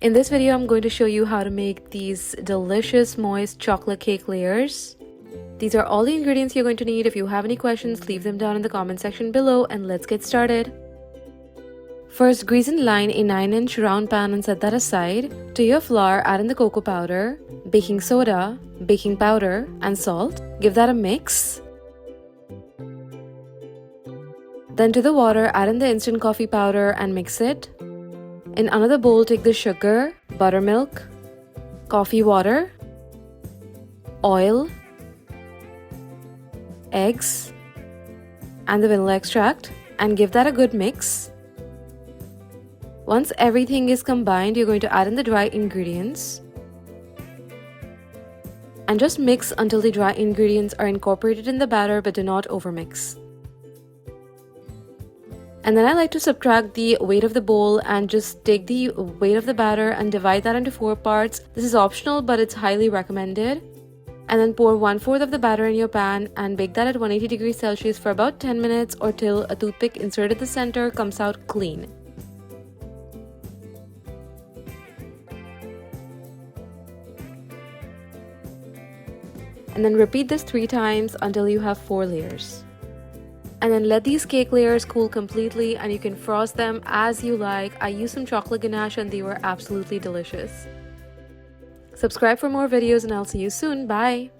In this video, I'm going to show you how to make these delicious moist chocolate cake layers. These are all the ingredients you're going to need. If you have any questions, leave them down in the comment section below and let's get started. First, grease and line a 9-inch round pan and set that aside. To your flour, add in the cocoa powder, baking soda, baking powder, and salt. Give that a mix. Then to the water, add in the instant coffee powder and mix it. In another bowl, take the sugar, buttermilk, coffee water, oil, eggs, and the vanilla extract and give that a good mix. Once everything is combined, you're going to add in the dry ingredients and just mix until the dry ingredients are incorporated in the batter, but do not overmix. And then I like to subtract the weight of the bowl and just take the weight of the batter and divide that into 4 parts. This is optional, but it's highly recommended. And then pour 1/4 of the batter in your pan and bake that at 180 degrees Celsius for about 10 minutes or till a toothpick inserted in the center comes out clean. And then repeat this 3 times until you have 4 layers. And then let these cake layers cool completely and you can frost them as you like. I used some chocolate ganache and they were absolutely delicious. Subscribe for more videos and I'll see you soon. Bye!